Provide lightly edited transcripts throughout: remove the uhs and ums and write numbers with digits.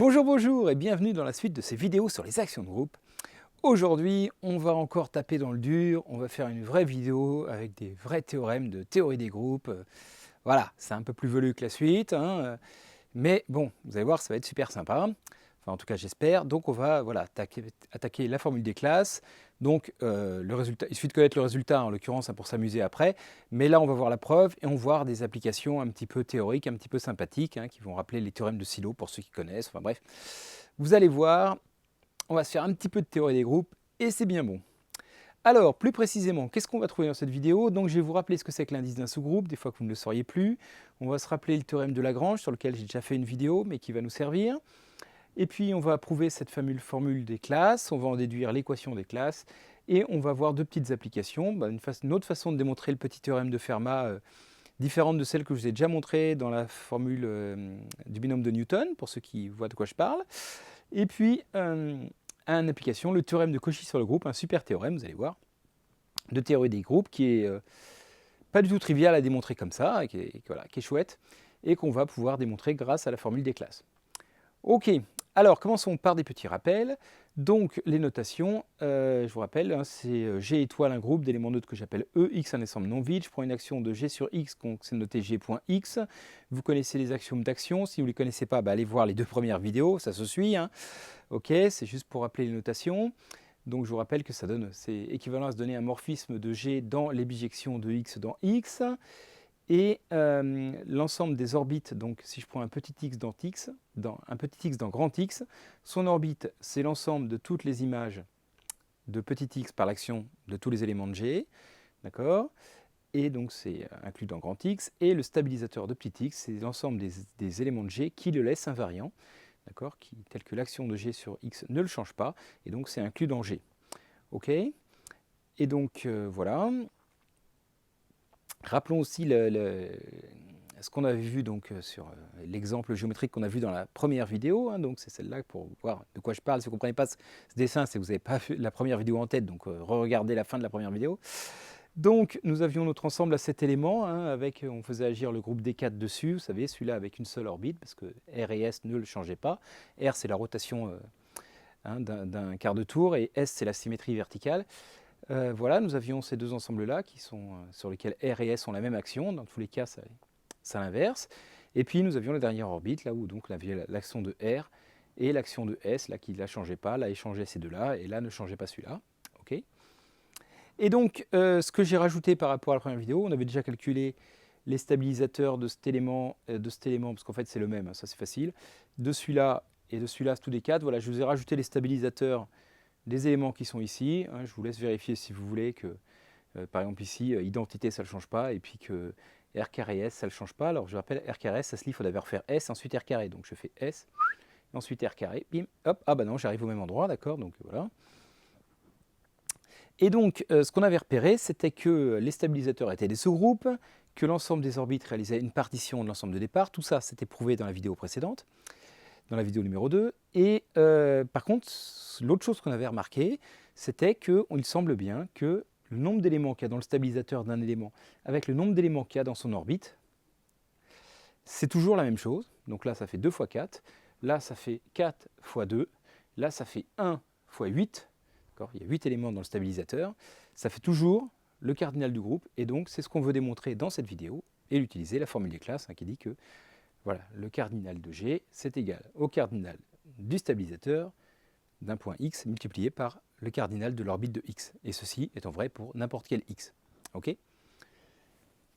Bonjour, bonjour et bienvenue dans la suite de ces vidéos sur les actions de groupe. Aujourd'hui, on va encore taper dans le dur, on va faire une vraie vidéo avec des vrais théorèmes de théorie des groupes. Voilà, c'est un peu plus velu que la suite, hein, mais bon, vous allez voir, ça va être super sympa. Enfin, en tout cas, j'espère. Donc, on va attaquer la formule des classes. Donc, le résultat, il suffit de connaître le résultat, en l'occurrence, hein, pour s'amuser après. Mais là, on va voir la preuve et on va voir des applications un petit peu théoriques, un petit peu sympathiques, hein, qui vont rappeler les théorèmes de Sylow pour ceux qui connaissent. Enfin bref, vous allez voir, on va se faire un petit peu de théorie des groupes et c'est bien bon. Alors, plus précisément, qu'est-ce qu'on va trouver dans cette vidéo? Donc, je vais vous rappeler ce que c'est que l'indice d'un sous-groupe, des fois que vous ne le sauriez plus. On va se rappeler le théorème de Lagrange, sur lequel j'ai déjà fait une vidéo, mais qui va nous servir. Et puis, on va prouver cette fameuse formule des classes, on va en déduire l'équation des classes, et on va voir deux petites applications. Une autre façon de démontrer le petit théorème de Fermat, différente de celle que je vous ai déjà montrée dans la formule du binôme de Newton, pour ceux qui voient de quoi je parle. Et puis, une application, le théorème de Cauchy sur le groupe, un super théorème, vous allez voir, de théorie des groupes, qui est pas du tout trivial à démontrer comme ça, qui est chouette, et qu'on va pouvoir démontrer grâce à la formule des classes. Ok, alors commençons par des petits rappels. Donc les notations, je vous rappelle, hein, c'est G étoile un groupe d'éléments neutres que j'appelle E, X un ensemble non vide. Je prends une action de G sur X, donc c'est noté G.X. Vous connaissez les axiomes d'action, si vous ne les connaissez pas, allez voir les deux premières vidéos, ça se suit. Hein. Ok, c'est juste pour rappeler les notations. Donc je vous rappelle que ça donne, c'est équivalent à se donner un morphisme de G dans les bijections de X dans X. Et l'ensemble des orbites, donc si je prends un petit x dans grand X, son orbite, c'est l'ensemble de toutes les images de petit x par l'action de tous les éléments de G, d'accord? Et donc c'est inclus dans grand X. Et le stabilisateur de petit x, c'est l'ensemble des éléments de G qui le laissent invariant, d'accord? Tel que l'action de G sur X ne le change pas, et donc c'est inclus dans G. Ok? Et donc voilà. Rappelons aussi ce qu'on avait vu donc, sur l'exemple géométrique qu'on a vu dans la première vidéo. Hein, donc c'est celle-là pour voir de quoi je parle. Si vous ne comprenez pas ce dessin, c'est que vous n'avez pas vu la première vidéo en tête, donc re-regardez la fin de la première vidéo. Donc nous avions notre ensemble à 7 éléments, hein, on faisait agir le groupe D4 dessus, vous savez, celui-là avec une seule orbite, parce que R et S ne le changeaient pas. R c'est la rotation d'un quart de tour, et S c'est la symétrie verticale. Voilà, nous avions ces deux ensembles-là sur lesquels R et S ont la même action. Dans tous les cas, ça l'inverse. Et puis nous avions la dernière orbite, là où donc l'action de R et l'action de S, là qui ne la changeait pas, là échangeait ces deux-là, et là ne changeait pas celui-là. Okay. Et donc, ce que j'ai rajouté par rapport à la première vidéo, on avait déjà calculé les stabilisateurs de cet élément, parce qu'en fait c'est le même, hein, ça c'est facile, de celui-là et de celui-là, tous les quatre. Voilà, je vous ai rajouté les stabilisateurs des éléments qui sont ici. Hein, je vous laisse vérifier si vous voulez que, par exemple ici, identité ça ne le change pas, et puis que R carré S ça ne le change pas. Alors je rappelle, R carré S, ça se lit, il faut d'abord faire S, ensuite R carré. Donc je fais S, ensuite R carré, bim, hop, ah bah non, j'arrive au même endroit, d'accord, donc voilà. Et donc, ce qu'on avait repéré, c'était que les stabilisateurs étaient des sous-groupes, que l'ensemble des orbites réalisait une partition de l'ensemble de départ. Tout ça, c'était prouvé dans la vidéo précédente, dans la vidéo numéro 2. Et par contre, l'autre chose qu'on avait remarqué, c'était qu'il semble bien que le nombre d'éléments qu'il y a dans le stabilisateur d'un élément avec le nombre d'éléments qu'il y a dans son orbite, c'est toujours la même chose. Donc là, ça fait 2 fois 4. Là, ça fait 4 fois 2. Là, ça fait 1 fois 8. Il y a 8 éléments dans le stabilisateur. Ça fait toujours le cardinal du groupe. Et donc, c'est ce qu'on veut démontrer dans cette vidéo et l'utiliser, la formule des classes, hein, qui dit que voilà, le cardinal de G, c'est égal au cardinal du stabilisateur d'un point X multiplié par le cardinal de l'orbite de X. Et ceci étant vrai pour n'importe quel X. Okay,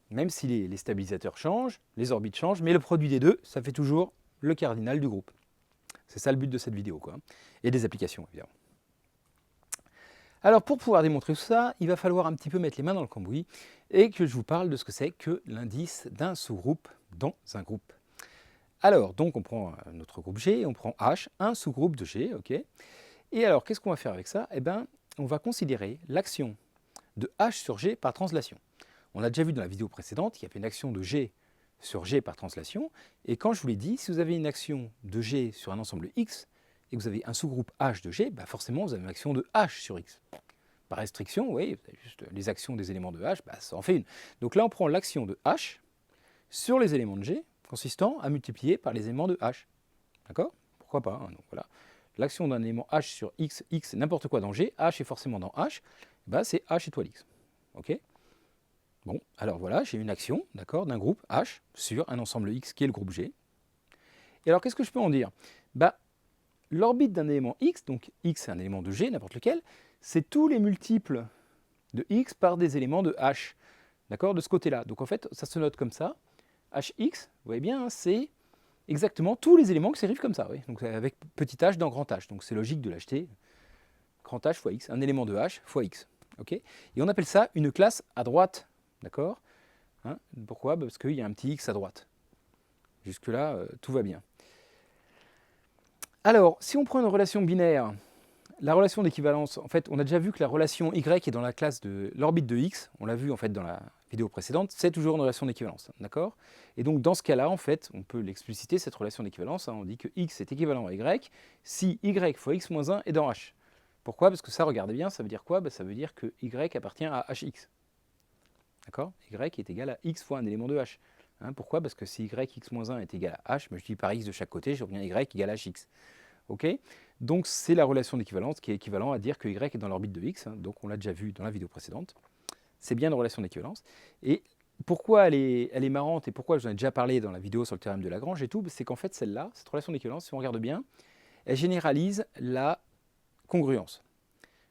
même si les stabilisateurs changent, les orbites changent, mais le produit des deux, ça fait toujours le cardinal du groupe. C'est ça le but de cette vidéo, quoi. Et des applications, évidemment. Alors pour pouvoir démontrer tout ça, il va falloir un petit peu mettre les mains dans le cambouis et que je vous parle de ce que c'est que l'indice d'un sous-groupe dans un groupe. Alors, donc on prend notre groupe G, on prend H, un sous-groupe de G, ok. Et alors, qu'est-ce qu'on va faire avec ça? Eh bien, on va considérer l'action de H sur G par translation. On l'a déjà vu dans la vidéo précédente, il y avait une action de G sur G par translation. Et quand je vous l'ai dit, si vous avez une action de G sur un ensemble X, et que vous avez un sous-groupe H de G, bah forcément vous avez une action de H sur X. Par restriction, oui, vous avez juste les actions des éléments de H, bah, ça en fait une. Donc là, on prend l'action de H sur les éléments de G, consistant à multiplier par les éléments de H. D'accord? pourquoi pas, hein, donc voilà. L'action d'un élément H sur X, X c'est n'importe quoi dans G, H est forcément dans H, bah c'est H étoile X. Ok. Bon, alors voilà, j'ai une action, d'accord, d'un groupe H sur un ensemble X qui est le groupe G. Et alors qu'est-ce que je peux en dire? Bah, l'orbite d'un élément X, donc X c'est un élément de G, n'importe lequel, c'est tous les multiples de X par des éléments de H, d'accord, de ce côté-là. Donc en fait, ça se note comme ça, HX, vous voyez bien, hein, c'est exactement tous les éléments qui s'écrivent comme ça, oui. Donc avec petit h dans grand H. Donc c'est logique de l'acheter grand H fois X, un élément de H fois X. Okay, et on appelle ça une classe à droite. D'accord, hein. Pourquoi? Parce qu'il y a un petit X à droite. Jusque-là, tout va bien. Alors, si on prend une relation binaire, la relation d'équivalence, en fait, on a déjà vu que la relation Y est dans la classe de l'orbite de X, on l'a vu en fait dans la vidéo précédente, c'est toujours une relation d'équivalence, d'accord? Et donc dans ce cas-là, en fait, on peut l'expliciter, cette relation d'équivalence, hein, on dit que X est équivalent à Y si Y fois X moins 1 est dans H. Pourquoi? Parce que ça, regardez bien, ça veut dire quoi? Ben, ça veut dire que Y appartient à HX. D'accord? Y est égal à X fois un élément de H. Hein, pourquoi? Parce que si Y, X moins 1 est égal à H, ben, je dis par X de chaque côté, j'obtiens Y égale HX. Ok, donc c'est la relation d'équivalence qui est équivalent à dire que Y est dans l'orbite de X, hein, donc on l'a déjà vu dans la vidéo précédente. C'est bien une relation d'équivalence. Et pourquoi elle est marrante et pourquoi j'en ai déjà parlé dans la vidéo sur le théorème de Lagrange et tout, c'est qu'en fait celle-là, cette relation d'équivalence, si on regarde bien, elle généralise la congruence.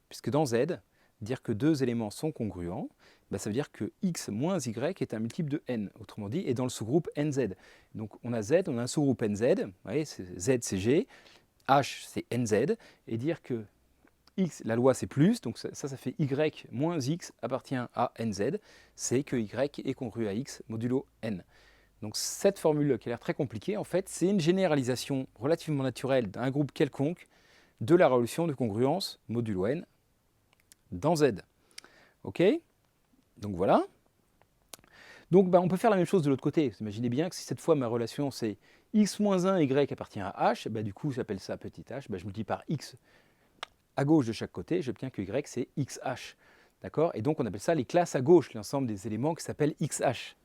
Puisque dans Z, dire que deux éléments sont congruents, bah ça veut dire que X moins Y est un multiple de N, autrement dit, est dans le sous-groupe NZ. Donc on a Z, on a un sous-groupe NZ, vous voyez, Z c'est G, H c'est NZ, et dire que X, la loi c'est plus, donc ça fait Y moins X appartient à NZ, c'est que Y est congru à X modulo N. Donc cette formule qui a l'air très compliquée, en fait, c'est une généralisation relativement naturelle d'un groupe quelconque de la relation de congruence modulo N dans Z. Ok? Donc voilà. Donc on peut faire la même chose de l'autre côté. Vous imaginez bien que si cette fois ma relation c'est X moins 1, Y appartient à H, du coup j'appelle ça petit h, je multiplie par X à gauche de chaque côté, j'obtiens que Y c'est XH. D'accord? Et donc on appelle ça les classes à gauche, l'ensemble des éléments qui s'appellent XH.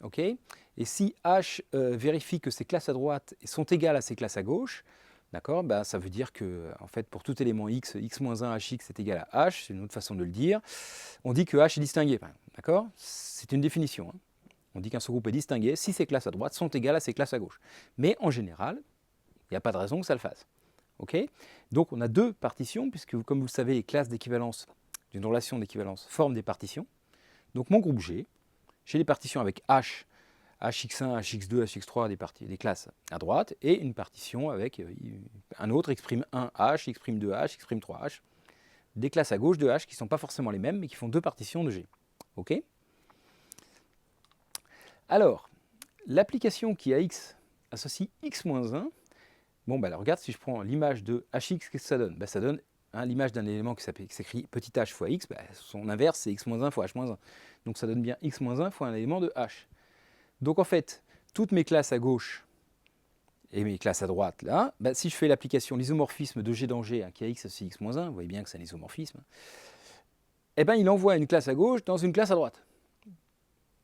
Ok? Et si H vérifie que ces classes à droite sont égales à ces classes à gauche, d'accord, ça veut dire que en fait, pour tout élément X, X-1 HX est égal à H, c'est une autre façon de le dire. On dit que H est distingué. D'accord? C'est une définition. Hein. On dit qu'un sous-groupe est distingué si ses classes à droite sont égales à ses classes à gauche. Mais en général, il n'y a pas de raison que ça le fasse. Okay, donc on a deux partitions, puisque comme vous le savez, les classes d'équivalence d'une relation d'équivalence forment des partitions. Donc mon groupe G, j'ai des partitions avec H, HX1, HX2, HX3, des classes à droite, et une partition avec un autre X'1H, X'2H, X'3H, des classes à gauche de H qui ne sont pas forcément les mêmes, mais qui font deux partitions de G. Ok? Alors, l'application qui à X associe X-1, alors regarde, si je prends l'image de HX, qu'est-ce que ça donne? Ça donne l'image d'un élément qui s'écrit petit h fois X, son inverse c'est X-1 fois H-1. Donc ça donne bien X-1 fois un élément de H. Donc en fait, toutes mes classes à gauche et mes classes à droite, là, si je fais l'application, l'isomorphisme de G dans G, qui a X associe X-1, vous voyez bien que c'est un isomorphisme, il envoie une classe à gauche dans une classe à droite.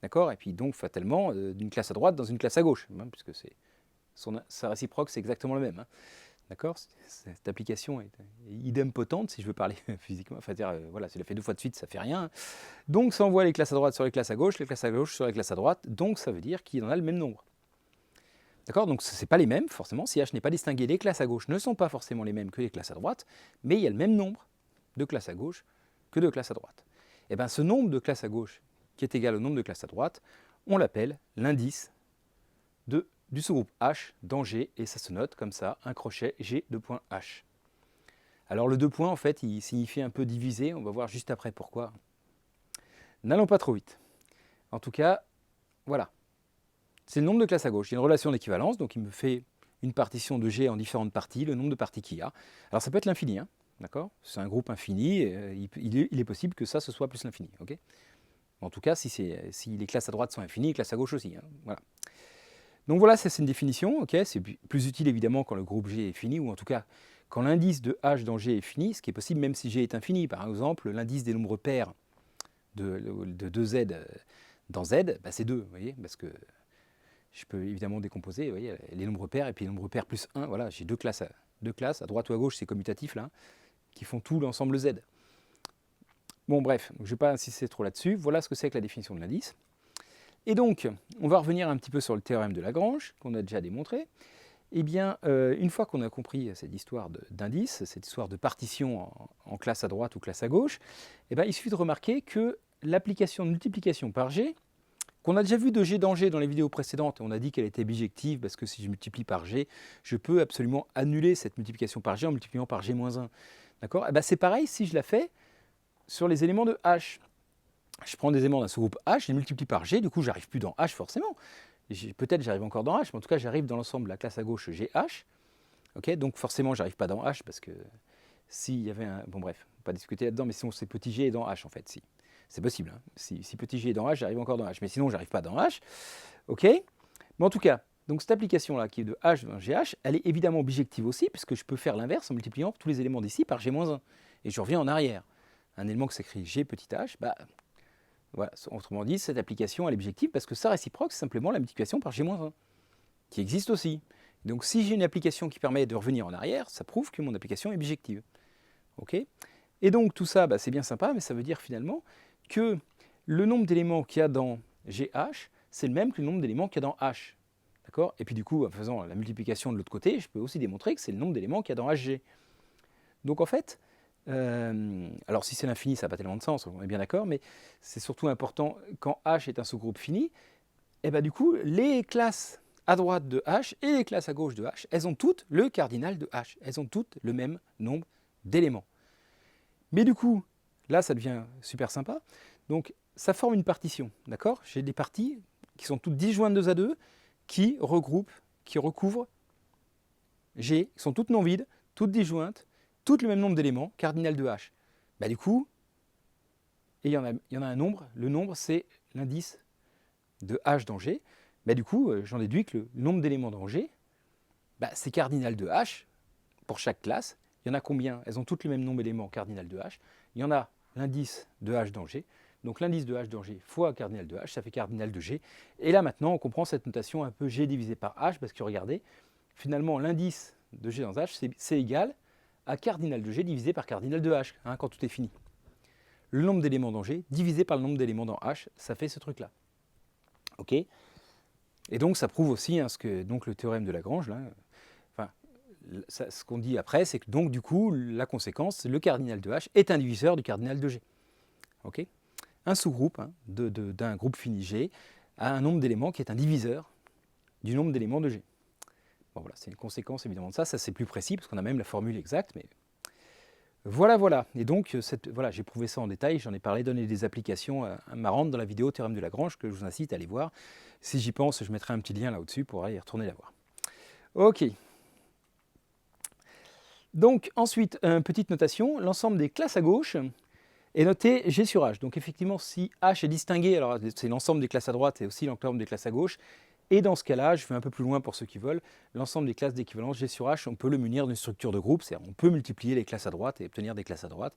D'accord? Et puis donc fatalement, d'une classe à droite dans une classe à gauche, puisque sa réciproque c'est exactement le même. Hein. D'accord? Cette application est idempotente, si je veux parler physiquement. Enfin, voilà, si je la fais deux fois de suite, ça ne fait rien. Donc, ça envoie les classes à droite sur les classes à gauche sur les classes à droite. Donc, ça veut dire qu'il en a le même nombre. D'accord? Donc, ce n'est pas les mêmes, forcément. Si H n'est pas distingué, les classes à gauche ne sont pas forcément les mêmes que les classes à droite, mais il y a le même nombre de classes à gauche que de classes à droite. Et bien, ce nombre de classes à gauche, qui est égal au nombre de classes à droite, on l'appelle l'indice du sous-groupe H dans G, et ça se note comme ça, un crochet G de point H. Alors le 2 points, en fait, il signifie un peu divisé, on va voir juste après pourquoi. N'allons pas trop vite. En tout cas, voilà. C'est le nombre de classes à gauche. Il y a une relation d'équivalence, donc il me fait une partition de G en différentes parties, le nombre de parties qu'il y a. Alors ça peut être l'infini, hein, d'accord? C'est un groupe infini, et il est possible que ça, ce soit plus l'infini, ok? En tout cas, si les classes à droite sont infinies, les classes à gauche aussi, hein, voilà. Donc voilà, c'est une définition, ok, c'est plus utile évidemment quand le groupe G est fini, ou en tout cas quand l'indice de H dans G est fini, ce qui est possible même si G est infini. Par exemple, l'indice des nombres pairs de 2Z dans Z, c'est 2, vous voyez, parce que Je peux évidemment décomposer, vous voyez, les nombres pairs et puis les nombres pairs plus 1. Voilà, j'ai deux classes, à droite ou à gauche, c'est commutatif là, qui font tout l'ensemble Z. Bon bref, je ne vais pas insister trop là-dessus. Voilà ce que c'est que la définition de l'indice. Et donc, on va revenir un petit peu sur le théorème de Lagrange, qu'on a déjà démontré. Eh bien, une fois qu'on a compris cette histoire d'indice, cette histoire de partition en classe à droite ou classe à gauche, eh bien, il suffit de remarquer que l'application de multiplication par G, qu'on a déjà vu de G dans G dans les vidéos précédentes, on a dit qu'elle était bijective parce que si je multiplie par G, je peux absolument annuler cette multiplication par G en multipliant par G-1. D'accord ? Eh bien, c'est pareil si je la fais sur les éléments de H. Je prends des éléments d'un sous-groupe H, je les multiplie par G, du coup, j'arrive plus dans H forcément. Peut-être j'arrive encore dans H, mais en tout cas, j'arrive dans l'ensemble de la classe à gauche GH. Okay, donc forcément, j'arrive pas dans H parce que s'il y avait un... Bon bref, pas discuter là-dedans, mais sinon c'est petit g est dans H en fait, si. C'est possible, hein. Si petit g est dans H, j'arrive encore dans H, mais sinon j'arrive pas dans H. Ok. Mais en tout cas, donc cette application-là qui est de H dans GH, elle est évidemment bijective aussi, puisque je peux faire l'inverse en multipliant tous les éléments d'ici par G-1. Et je reviens en arrière. Un élément qui s'écrit G petit h, bah, voilà, autrement dit, cette application elle est bijective parce que sa réciproque, c'est simplement la multiplication par G-1, qui existe aussi. Donc si j'ai une application qui permet de revenir en arrière, ça prouve que mon application est bijective. Okay, et donc tout ça, bah, c'est bien sympa, mais ça veut dire finalement que le nombre d'éléments qu'il y a dans GH, c'est le même que le nombre d'éléments qu'il y a dans H. D'accord ? Et puis du coup, en faisant la multiplication de l'autre côté, je peux aussi démontrer que c'est le nombre d'éléments qu'il y a dans HG. Donc en fait, alors si c'est l'infini, ça n'a pas tellement de sens, on est bien d'accord, mais c'est surtout important quand H est un sous-groupe fini, et bah, du coup, les classes à droite de H et les classes à gauche de H, elles ont toutes le cardinal de H. Elles ont toutes le même nombre d'éléments. Mais du coup, là, ça devient super sympa. Donc, ça forme une partition, d'accord ? J'ai des parties qui sont toutes disjointes 2 à 2, qui regroupent, qui recouvrent G, qui sont toutes non vides, toutes disjointes, toutes le même nombre d'éléments, cardinal de H. Bah, du coup, et il y en a un nombre, le nombre c'est l'indice de H dans G. Bah, du coup, j'en déduis que le nombre d'éléments dans G, bah, c'est cardinal de H pour chaque classe. Il y en a combien ? Elles ont toutes le même nombre d'éléments cardinal de H. Il y en a l'indice de H dans G. Donc l'indice de H dans G fois cardinal de H, ça fait cardinal de G. Et là maintenant, on comprend cette notation un peu G divisé par H, parce que regardez, finalement l'indice de G dans H, c'est égal à cardinal de G divisé par cardinal de H, hein, quand tout est fini. Le nombre d'éléments dans G divisé par le nombre d'éléments dans H, ça fait ce truc-là. Ok ? Et donc ça prouve aussi ce que donc le théorème de Lagrange, là, ce qu'on dit après, c'est que donc du coup, la conséquence, le cardinal de H est un diviseur du cardinal de G. Okay, un sous-groupe d'un groupe fini G a un nombre d'éléments qui est un diviseur du nombre d'éléments de G. Bon, voilà, c'est une conséquence évidemment de ça, c'est plus précis parce qu'on a même la formule exacte, mais voilà. Et donc, voilà, j'ai prouvé ça en détail, j'en ai parlé, donné des applications marrantes dans la vidéo théorème de Lagrange que je vous incite à aller voir. Si j'y pense, je mettrai un petit lien là au-dessus pour aller y retourner la voir. Ok. Donc ensuite, une petite notation, l'ensemble des classes à gauche est noté G sur H. Donc effectivement, si H est distingué, alors c'est l'ensemble des classes à droite et aussi l'ensemble des classes à gauche. Et dans ce cas-là, je vais un peu plus loin pour ceux qui veulent, l'ensemble des classes d'équivalence G sur H, on peut le munir d'une structure de groupe, c'est-à-dire on peut multiplier les classes à droite et obtenir des classes à droite.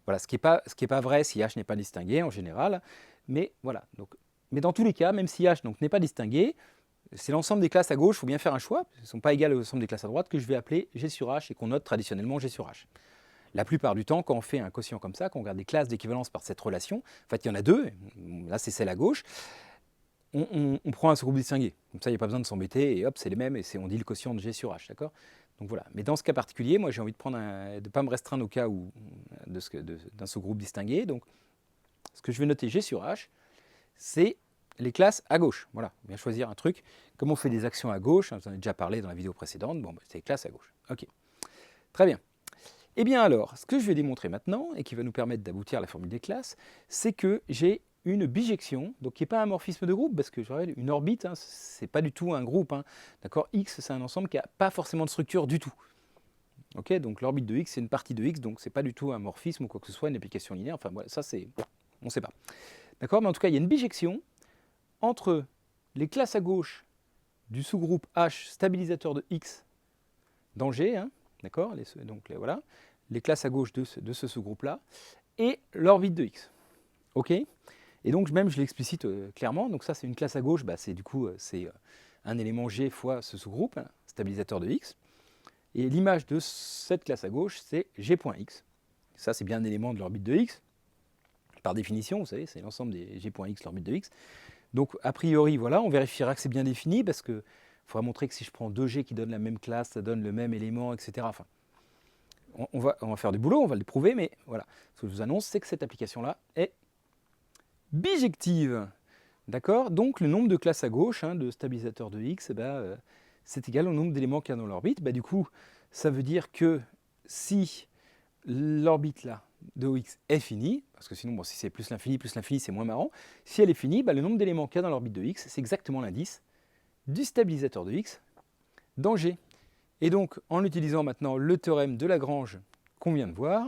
Voilà, ce qui est pas vrai si H n'est pas distingué en général, mais voilà. Donc, mais dans tous les cas, même si H n'est pas distingué, c'est l'ensemble des classes à gauche, il faut bien faire un choix, elles ne sont pas égales à l'ensemble des classes à droite, que je vais appeler G sur H et qu'on note traditionnellement G sur H. La plupart du temps, quand on fait un quotient comme ça, quand on regarde des classes d'équivalence par cette relation, en fait il y en a deux, là c'est celle à gauche, on prend un sous-groupe distingué. Comme ça, il n'y a pas besoin de s'embêter, et hop, c'est les mêmes, et on dit le quotient de G sur H, d'accord ? Donc voilà. Mais dans ce cas particulier, moi j'ai envie de ne pas me restreindre au cas où d'un sous-groupe distingué. Donc ce que je vais noter G sur H, c'est les classes à gauche. Voilà, on vient choisir un truc. Comme on fait des actions à gauche, j'en ai déjà parlé dans la vidéo précédente, bon, c'est les classes à gauche. Ok, très bien. Eh bien alors, ce que je vais démontrer maintenant, et qui va nous permettre d'aboutir à la formule des classes, c'est que j'ai une bijection, donc qui n'est pas un morphisme de groupe, parce que je rappelle, une orbite, c'est pas du tout un groupe. D'accord, X, c'est un ensemble qui n'a pas forcément de structure du tout. Ok, donc l'orbite de X, c'est une partie de X, donc c'est pas du tout un morphisme ou quoi que ce soit, une application linéaire. Enfin voilà, ça c'est, on ne sait pas. D'accord, mais en tout cas, il y a une bijection entre les classes à gauche du sous-groupe H stabilisateur de X dans G, d'accord, donc voilà, les classes à gauche de ce sous-groupe-là, et l'orbite de X. Ok, et donc même je l'explicite clairement, donc ça c'est une classe à gauche, bah, c'est du coup c'est un élément G fois ce sous-groupe, hein, stabilisateur de X. Et l'image de cette classe à gauche, c'est G.X. Ça, c'est bien un élément de l'orbite de X. Par définition, vous savez, c'est l'ensemble des G.X, l'orbite de X. Donc, a priori, voilà, on vérifiera que c'est bien défini, parce qu'il faudra montrer que si je prends deux G qui donnent la même classe, ça donne le même élément, etc. Enfin, on va faire du boulot, on va le prouver, mais voilà. Ce que je vous annonce, c'est que cette application-là est bijective. D'accord? Donc, le nombre de classes à gauche, hein, de stabilisateurs de X, c'est égal au nombre d'éléments qu'il y a dans l'orbite. Du coup, ça veut dire que si l'orbite là de OX est finie, parce que sinon, bon, si c'est plus l'infini, c'est moins marrant. Si elle est finie, le nombre d'éléments qu'il y a dans l'orbite de X, c'est exactement l'indice du stabilisateur de X dans G. Et donc, en utilisant maintenant le théorème de Lagrange qu'on vient de voir,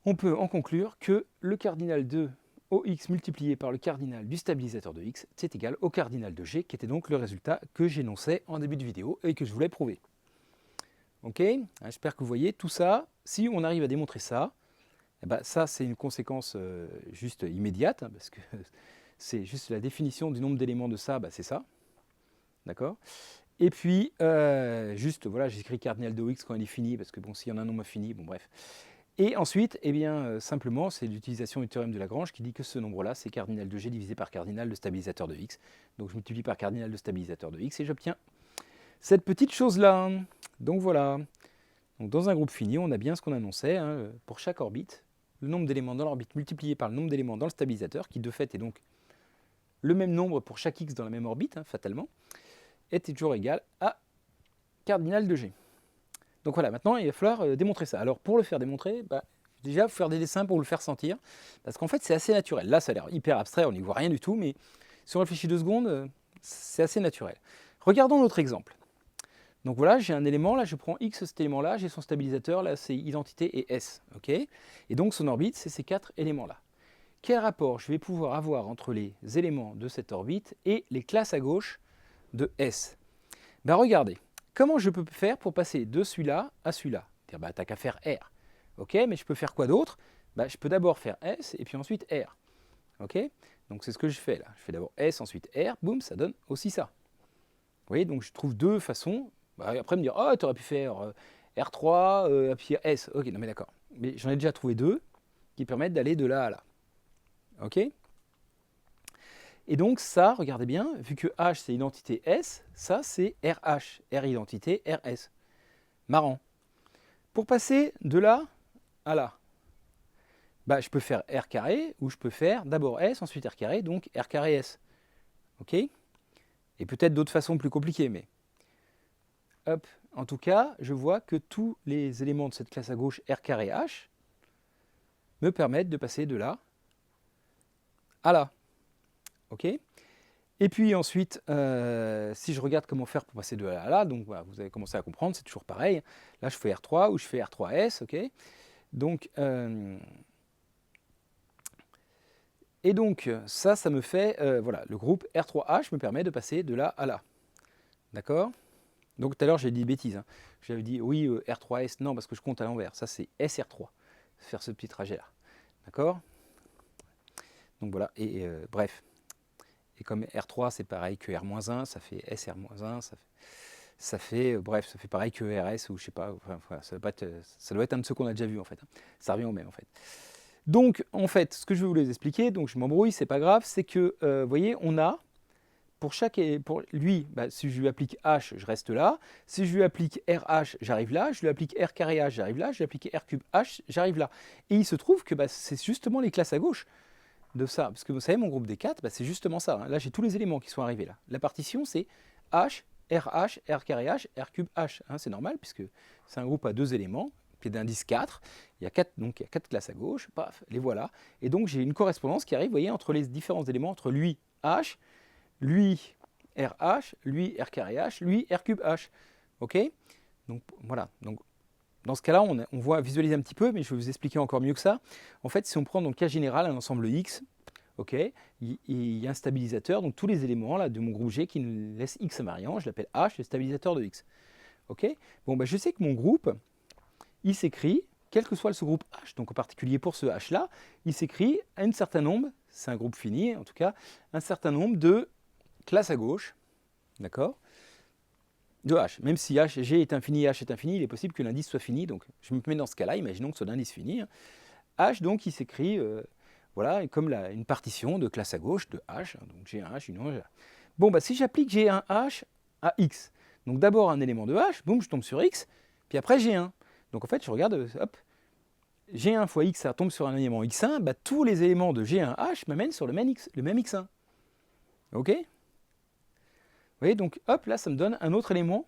on peut en conclure que le cardinal de OX multiplié par le cardinal du stabilisateur de X, c'est égal au cardinal de G, qui était donc le résultat que j'énonçais en début de vidéo et que je voulais prouver. Ok, j'espère que vous voyez tout ça. Si on arrive à démontrer ça, ça c'est une conséquence juste immédiate, hein, parce que c'est juste la définition du nombre d'éléments de ça, c'est ça. D'accord? Et puis, juste, voilà, j'écris cardinal de OX quand il est fini, parce que bon, s'il y en a un nombre infini, bon bref. Et ensuite, simplement, c'est l'utilisation du théorème de Lagrange qui dit que ce nombre-là, c'est cardinal de G divisé par cardinal de stabilisateur de X. Donc je multiplie par cardinal de stabilisateur de X et j'obtiens cette petite chose-là. Donc voilà. Donc dans un groupe fini, on a bien ce qu'on annonçait, hein, pour chaque orbite, le nombre d'éléments dans l'orbite multiplié par le nombre d'éléments dans le stabilisateur, qui de fait est donc le même nombre pour chaque X dans la même orbite, hein, fatalement, est toujours égal à cardinal de G. Donc voilà, maintenant il va falloir démontrer ça. Alors pour le faire démontrer, déjà il faut faire des dessins pour le faire sentir, parce qu'en fait c'est assez naturel. Là ça a l'air hyper abstrait, on n'y voit rien du tout, mais si on réfléchit 2 secondes, c'est assez naturel. Regardons notre exemple. Donc voilà, j'ai un élément, là je prends X cet élément-là, j'ai son stabilisateur, là c'est identité et S. Okay, et donc son orbite, c'est ces 4 éléments-là. Quel rapport je vais pouvoir avoir entre les éléments de cette orbite et les classes à gauche de S? Regardez. Comment je peux faire pour passer de celui-là à celui-là? T'as qu'à faire R. Ok, mais je peux faire quoi d'autre? Je peux d'abord faire S et puis ensuite R. Ok, donc c'est ce que je fais là. Je fais d'abord S, ensuite R, boum, ça donne aussi ça. Vous voyez, donc je trouve deux façons. Après me dire, oh, tu aurais pu faire R3, puis S. Ok, non mais d'accord. Mais j'en ai déjà trouvé deux qui permettent d'aller de là à là. Ok? Et donc ça, regardez bien, vu que H c'est identité S, ça c'est RH, R identité, RS. Marrant. Pour passer de là à là, je peux faire R carré, ou je peux faire d'abord S, ensuite R carré, donc R carré S. Ok? Et peut-être d'autres façons plus compliquées, mais... Hop, en tout cas, je vois que tous les éléments de cette classe à gauche R carré H me permettent de passer de là à là. Ok? Et puis ensuite, si je regarde comment faire pour passer de là à là, donc voilà, vous avez commencé à comprendre, c'est toujours pareil. Là, je fais R3 ou je fais R3S, ok? Donc, et donc, ça me fait, voilà, le groupe R3H me permet de passer de là à là. D'accord? Donc tout à l'heure, j'ai dit bêtise. Hein. J'avais dit, oui, R3S, non, parce que je compte à l'envers. Ça, c'est SR3, faire ce petit trajet-là. D'accord? Donc voilà, et bref. Et comme R3, c'est pareil que R-1, ça fait SR-1, ça fait pareil que RS, ou je sais pas, enfin, voilà, ça doit être un de ceux qu'on a déjà vu en fait. Hein. Ça revient au même en fait. Donc en fait, ce que je vais vous les expliquer, donc je m'embrouille, c'est pas grave, c'est que, vous voyez, on a, pour lui, si je lui applique H, je reste là. Si je lui applique RH, j'arrive là. Je lui applique R carré H, j'arrive là. Je lui applique R cube H, j'arrive là. Et il se trouve que c'est justement les classes à gauche de ça. Parce que vous savez, mon groupe des 4, c'est justement ça. Hein. Là, j'ai tous les éléments qui sont arrivés là. La partition, c'est H, RH, R carré H, R cube H. Hein, c'est normal, puisque c'est un groupe à 2 éléments, qui est d'indice 4. Il y a 4, donc il y a 4 classes à gauche. Paf, les voilà. Et donc, j'ai une correspondance qui arrive, vous voyez, entre les différents éléments, entre lui, H, lui RH, lui R carré H, lui R cube H. Ok? Donc voilà. Donc, dans ce cas-là, on voit visualiser un petit peu, mais je vais vous expliquer encore mieux que ça. En fait, si on prend donc cas général un ensemble X, ok, il y a un stabilisateur, donc tous les éléments là, de mon groupe G qui nous laisse X invariant, je l'appelle H, le stabilisateur de X. Ok? Bon, je sais que mon groupe, il s'écrit, quel que soit ce groupe H, donc en particulier pour ce H-là, il s'écrit un certain nombre, c'est un groupe fini en tout cas, un certain nombre de classes à gauche, d'accord, de H. Même si G est infini, H est infini, il est possible que l'indice soit fini. Donc je me mets dans ce cas-là, imaginons que ce soit l'indice fini. H, donc, il s'écrit voilà, comme une partition de classe à gauche de H. Donc j'ai un H, une H. Bon, bah, si j'applique j'ai un H à X, donc d'abord un élément de H, boum, je tombe sur X, puis après j'ai un. Donc en fait, je regarde, hop, G1 fois X, ça tombe sur un élément X1, bah, tous les éléments de G1H m'amènent sur le même X1. Ok? Vous voyez, donc hop, là, ça me donne un autre élément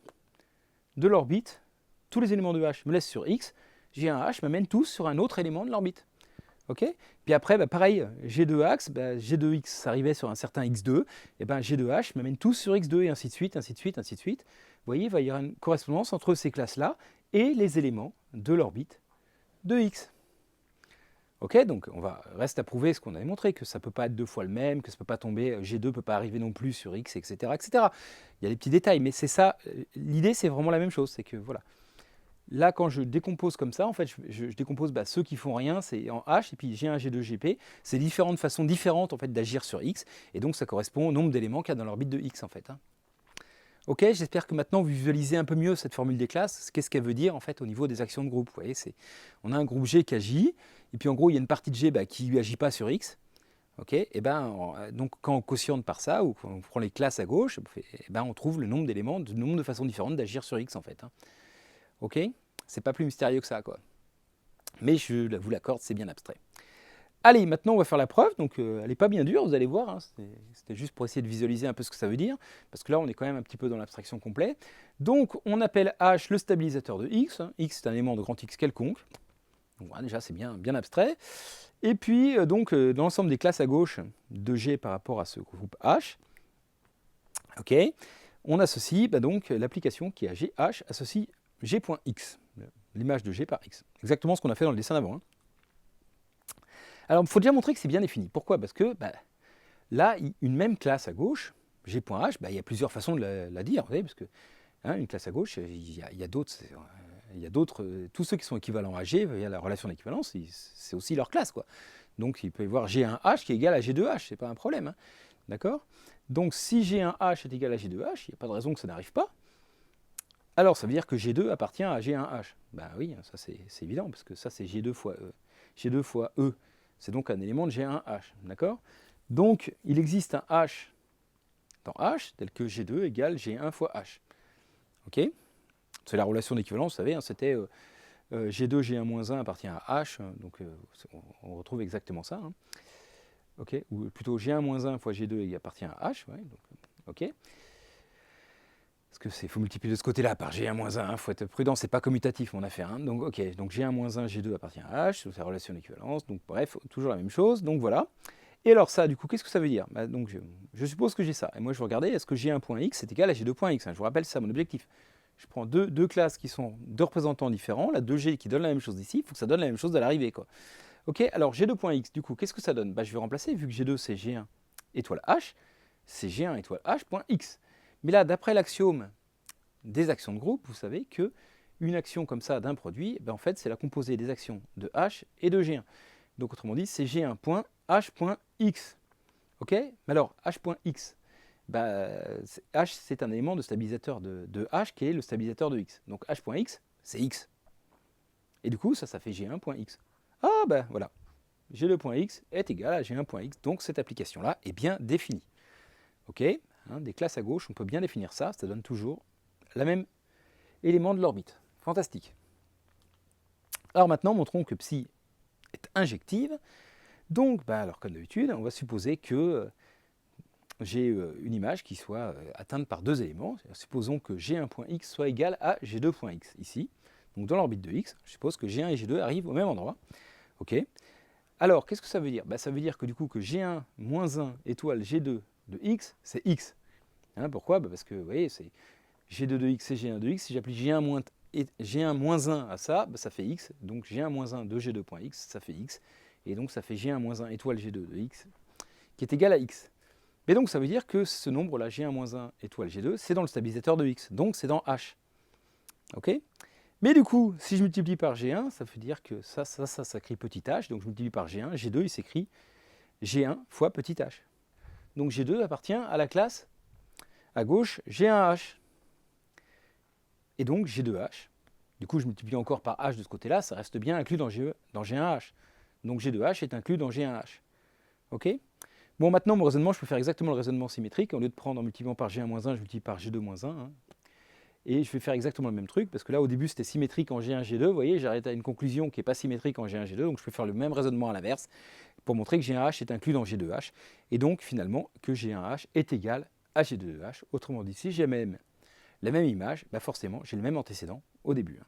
de l'orbite. Tous les éléments de H me laissent sur X, G1H m'amène tous sur un autre élément de l'orbite. Ok? Puis après, bah, pareil, G2X, bah, G2X s'arrivait sur un certain X2, et ben G2H m'amène tous sur X2, et ainsi de suite, ainsi de suite, ainsi de suite. Vous voyez, il va y avoir une correspondance entre ces classes-là et les éléments de l'orbite de X. Ok, donc reste à prouver ce qu'on avait montré, que ça ne peut pas être deux fois le même, que ça ne peut pas tomber, G2 ne peut pas arriver non plus sur X, etc., etc. Il y a des petits détails, mais c'est ça, l'idée c'est vraiment la même chose, c'est que voilà. Là, quand je décompose comme ça, en fait, je décompose ceux qui font rien, c'est en H, et puis G1, G2, GP, c'est différentes façons différentes en fait, d'agir sur X, et donc ça correspond au nombre d'éléments qu'il y a dans l'orbite de X en fait. Hein. Ok, j'espère que maintenant vous visualisez un peu mieux cette formule des classes, qu'est-ce qu'elle veut dire en fait au niveau des actions de groupe. Vous voyez, on a un groupe G qui agit, et puis en gros il y a une partie de G qui ne agit pas sur X. Ok, et donc quand on quotiente par ça, ou quand on prend les classes à gauche, on trouve le nombre d'éléments, le nombre de façons différentes d'agir sur X en fait. Hein. Ok, c'est pas plus mystérieux que ça quoi. Mais je vous l'accorde, c'est bien abstrait. Allez, maintenant on va faire la preuve, donc elle n'est pas bien dure, vous allez voir, hein, c'était juste pour essayer de visualiser un peu ce que ça veut dire, parce que là on est quand même un petit peu dans l'abstraction complète. Donc on appelle H le stabilisateur de X, hein. X c'est un élément de grand X quelconque, donc voilà, déjà c'est bien abstrait. Et puis dans l'ensemble des classes à gauche de G par rapport à ce groupe H, ok, on associe donc l'application qui est à GH associe G.X, l'image de G par X, exactement ce qu'on a fait dans le dessin d'avant. Hein. Alors, il faut déjà montrer que c'est bien défini. Pourquoi? Parce que là, une même classe à gauche, G.H, il y a plusieurs façons de la dire, vous savez, parce que une classe à gauche, il y a d'autres, tous ceux qui sont équivalents à G, il y a la relation d'équivalence, c'est aussi leur classe, quoi. Donc, il peut y avoir G1H qui est égal à G2H, c'est pas un problème, hein. D'accord? Donc, si G1H est égal à G2H, il n'y a pas de raison que ça n'arrive pas. Alors, ça veut dire que G2 appartient à G1H. Ben oui, ça c'est évident, parce que ça c'est G2 fois E. C'est donc un élément de G1H, d'accord? Donc, il existe un H dans H, tel que G2 égale G1 fois H. Ok? C'est la relation d'équivalence, vous savez, hein, c'était G2, G1 moins 1 appartient à H, donc on retrouve exactement ça. Hein. Ok? Ou plutôt G1 moins 1 fois G2 appartient à H, ouais, donc, ok? Parce qu'il faut multiplier de ce côté-là par G1 moins 1, il faut être prudent, c'est pas commutatif mon affaire. Hein. Donc ok, donc G1 moins 1, G2 appartient à H, c'est sa relation d'équivalence, donc bref, toujours la même chose, donc voilà. Et alors ça, du coup, qu'est-ce que ça veut dire? Donc je suppose que j'ai ça, et moi je vais regarder, est-ce que G1.x est égal à G2.x? Je vous rappelle, c'est ça mon objectif. Je prends deux classes qui sont deux représentants différents, la 2G qui donne la même chose ici, il faut que ça donne la même chose à l'arrivée, quoi. Ok, alors G2.x, du coup, qu'est-ce que ça donne? Je vais remplacer, vu que G2 c'est G1 étoile H, c'est G1 étoile H.x. Mais là, d'après l'axiome des actions de groupe, vous savez que une action comme ça d'un produit, en fait, c'est la composée des actions de H et de G1. Donc autrement dit, c'est G1.H.x. Ok? Mais alors, H.x, H c'est un élément de stabilisateur de H qui est le stabilisateur de X. Donc H.x, c'est X. Et du coup, ça fait G1.x. Ah voilà. G2.x est égal à G1.x. Donc cette application-là est bien définie. Ok? Des classes à gauche, on peut bien définir ça. Ça donne toujours la même élément de l'orbite. Fantastique. Alors maintenant, montrons que psi est injective. Donc, alors comme d'habitude, on va supposer que j'ai une image qui soit atteinte par deux éléments. Supposons que G1.x soit égal à G2.x ici. Donc dans l'orbite de x, je suppose que G1 et G2 arrivent au même endroit. Ok. Alors, qu'est-ce que ça veut dire? Ça veut dire que du coup que G1 moins 1 étoile G2 de x, c'est x. Pourquoi? Parce que vous voyez, c'est G2 de x et G1 de x. Si j'applique G1 moins 1 à ça, ça fait x. Donc G1 moins 1 de G2.x, ça fait x. Et donc ça fait G1 moins 1 étoile G2 de x, qui est égal à x. Mais donc ça veut dire que ce nombre-là, G1 moins 1 étoile G2, c'est dans le stabilisateur de x. Donc c'est dans H. Ok? Mais du coup, si je multiplie par G1, ça veut dire que ça s'écrit petit h. Donc je multiplie par G1. G2, il s'écrit G1 fois petit h. Donc G2 appartient à la classe À gauche, j'ai un H. Et donc, j'ai 2H. Du coup, je multiplie encore par H de ce côté-là, ça reste bien inclus dans G1H. Donc G2H est inclus dans G1H. Ok? Bon, maintenant, mon raisonnement, je peux faire exactement le raisonnement symétrique. Au lieu de prendre en multipliant par G1-1, je multiplie par G2-1. Hein. Et je vais faire exactement le même truc, parce que là, au début, c'était symétrique en G1, G2. Vous voyez, j'arrête à une conclusion qui n'est pas symétrique en G1, G2. Donc, je peux faire le même raisonnement à l'inverse, pour montrer que G1H est inclus dans G2H. Et donc, finalement, que G1H est égal à G2H. Autrement dit, si j'ai même la même image, bah forcément, j'ai le même antécédent au début. Hein.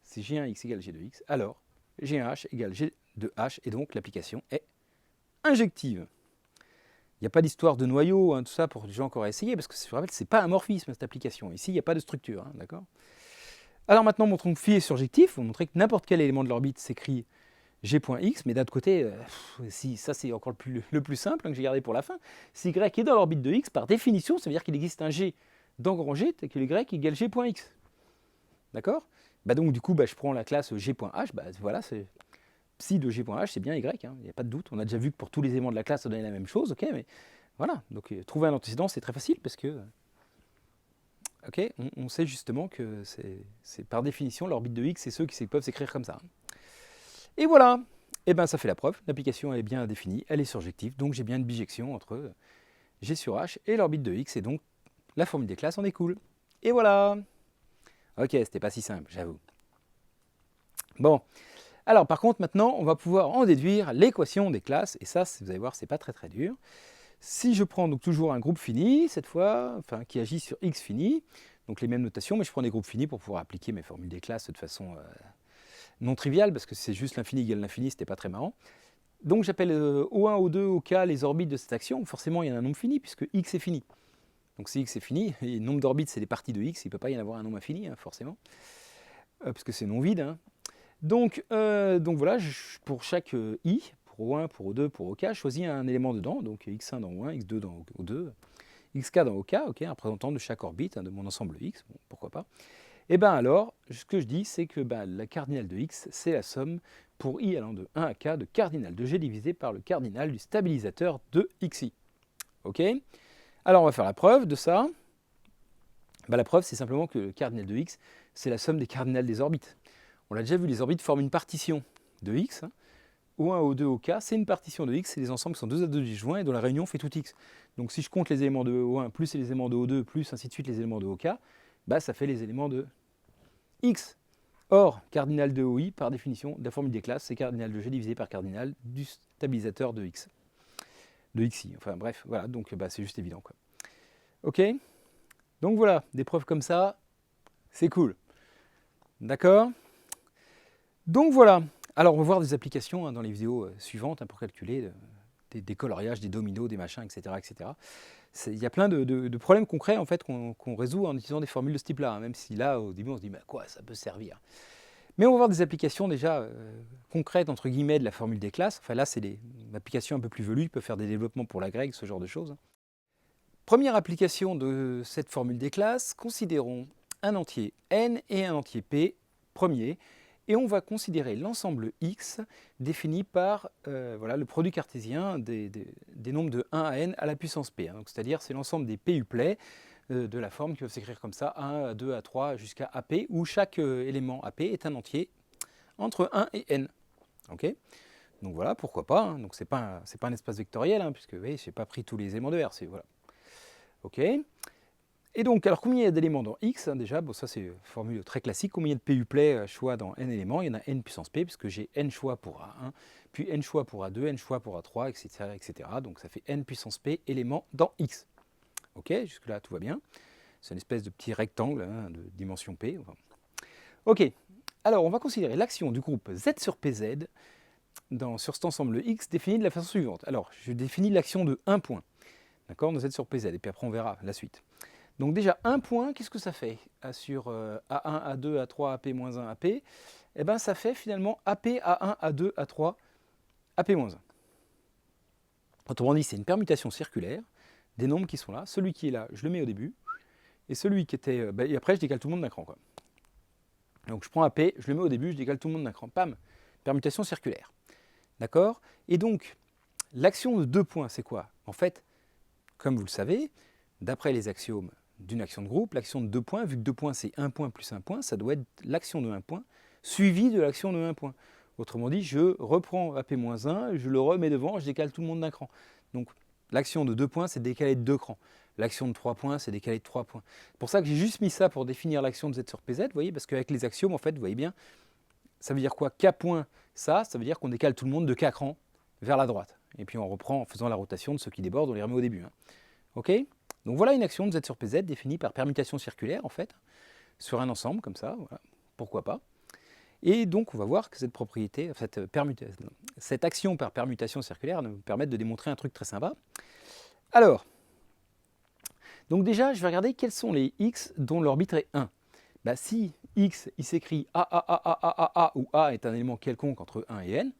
Si G1X égale G2X, alors G1H égale G2H, et donc l'application est injective. Il n'y a pas d'histoire de noyau, hein, tout ça, pour les gens qui auraient essayé, parce que je vous rappelle, ce n'est pas un morphisme, cette application. Ici, il n'y a pas de structure, hein, d'accord? Alors maintenant, montrons que phi est surjectif. Vous montrez que n'importe quel élément de l'orbite s'écrit G.X, mais d'un autre côté, si, ça c'est encore le plus simple, hein, que j'ai gardé pour la fin. Si Y est dans l'orbite de X, par définition, ça veut dire qu'il existe un G dans grand G, et que Y égale G.X. D'accord? Bah donc du coup, bah, je prends la classe G.H, bah, voilà, c'est psi de G.H, c'est bien Y, il n'y a pas de doute. On a déjà vu que pour tous les éléments de la classe, ça donnait la même chose, ok, mais voilà. Donc trouver un antécédent, c'est très facile parce que, ok, on sait justement que c'est par définition l'orbite de X, c'est ceux qui peuvent s'écrire comme ça. Et voilà, et ben ça fait la preuve. L'application est bien définie, elle est surjective, donc j'ai bien une bijection entre G sur H et l'orbite de X, et donc la formule des classes en découle. Et voilà. Ok, c'était pas si simple, j'avoue. Bon. Alors par contre, maintenant, on va pouvoir en déduire l'équation des classes, et ça, vous allez voir, c'est pas très dur. Si je prends donc toujours un groupe fini, cette fois, enfin qui agit sur X fini, donc les mêmes notations, mais je prends des groupes finis pour pouvoir appliquer mes formules des classes de façon non triviale, parce que c'est juste l'infini égale l'infini, c'était pas très marrant. Donc j'appelle O1, O2, OK les orbites de cette action, forcément il y en a un nombre fini, puisque X est fini. Donc si X est fini, et le nombre d'orbites c'est des parties de X, il ne peut pas y en avoir un nombre infini, hein, forcément, parce que c'est non vide, hein. Donc voilà, pour chaque I, pour O1, pour O2, pour OK, je choisis un élément dedans, donc X1 dans O1, X2 dans O2, XK dans OK, un représentant de chaque orbite, hein, de mon ensemble X, bon, pourquoi pas. Et bien alors, ce que je dis, c'est que la cardinale de X, c'est la somme pour I allant de 1 à K de cardinal de G divisé par le cardinal du stabilisateur de XI. Ok? Alors on va faire la preuve de ça. La preuve, c'est simplement que le cardinal de X, c'est la somme des cardinales des orbites. On l'a déjà vu, les orbites forment une partition de X. Hein. O1, O2, OK, c'est une partition de X, c'est des ensembles qui sont 2 à 2 disjoints et dont la réunion fait tout X. Donc si je compte les éléments de O1 plus les éléments de O2 plus ainsi de suite les éléments de OK, ça fait les éléments de X. Or, cardinal de OI, par définition, de la formule des classes, c'est cardinal de G divisé par cardinal du stabilisateur de X. De XI. Enfin bref, voilà, donc c'est juste évident, quoi. Ok? Donc voilà, des preuves comme ça, c'est cool. D'accord? Donc voilà. Alors on va voir des applications hein, dans les vidéos suivantes hein, pour calculer des coloriages, des dominos, des machins, etc. etc. Il y a plein de problèmes concrets en fait, qu'on résout en utilisant des formules de ce type-là, hein, même si là au début on se dit mais à quoi ça peut servir. Mais on va voir des applications déjà concrètes entre guillemets de la formule des classes. Enfin là c'est une application un peu plus velue, peut faire des développements pour la grecque, ce genre de choses. Première application de cette formule des classes, considérons un entier n et un entier p premier, et on va considérer l'ensemble x défini par voilà, le produit cartésien des nombres de 1 à n à la puissance p. Hein. C'est-à-dire c'est l'ensemble des p uplets de la forme qui peuvent s'écrire comme ça, 1, 2, à 3 jusqu'à ap, où chaque élément ap est un entier entre 1 et n. Okay, donc voilà, pourquoi pas. Hein. Donc c'est pas un espace vectoriel, hein, puisque je n'ai pas pris tous les éléments de R. Voilà. Ok. Et donc, alors combien il y a d'éléments dans X hein, déjà, bon, ça c'est une formule très classique. Combien de P uplets choix dans n éléments? Il y en a n puissance P, puisque j'ai n choix pour A1, puis n choix pour A2, n choix pour A3, etc. etc. Donc ça fait n puissance P éléments dans X. Ok, jusque-là tout va bien. C'est une espèce de petit rectangle hein, de dimension P. Enfin. Ok, alors on va considérer l'action du groupe Z sur PZ sur cet ensemble X défini de la façon suivante. Alors, je définis l'action de 1 point, d'accord, de Z sur PZ, et puis après on verra la suite. Donc déjà, 1 point, qu'est-ce que ça fait sur A1, A2, A3, AP-1, AP? Eh bien, ça fait finalement AP, A1, A2, A3, AP-1. Autrement dit, c'est une permutation circulaire des nombres qui sont là. Celui qui est là, je le mets au début. Et celui qui était... et après, je décale tout le monde d'un cran. Quoi. Donc je prends AP, je le mets au début, je décale tout le monde d'un cran. Pam! Permutation circulaire. D'accord? Et donc, l'action de 2 points, c'est quoi? En fait, comme vous le savez, d'après les axiomes d'une action de groupe, l'action de 2 points, vu que 2 points c'est 1 point plus 1 point, ça doit être l'action de 1 point suivie de l'action de 1 point. Autrement dit, je reprends AP-1, je le remets devant, je décale tout le monde d'un cran. Donc l'action de 2 points, c'est décalé de 2 crans. L'action de 3 points, c'est décalé de 3 points. C'est pour ça que j'ai juste mis ça pour définir l'action de Z sur PZ, vous voyez, parce qu'avec les axiomes, en fait, vous voyez bien, ça veut dire quoi? K point, ça veut dire qu'on décale tout le monde de K crans vers la droite. Et puis on reprend en faisant la rotation de ceux qui débordent, on les remet au début. Hein. OK? Donc voilà une action de Z sur PZ définie par permutation circulaire, en fait, sur un ensemble, comme ça, voilà. Pourquoi pas. Et donc on va voir que cette propriété, cette action par permutation circulaire nous permet de démontrer un truc très sympa. Alors, donc déjà, je vais regarder quels sont les x dont l'orbite est 1. Bah, si x, il s'écrit A, où A est un élément quelconque entre 1 et n,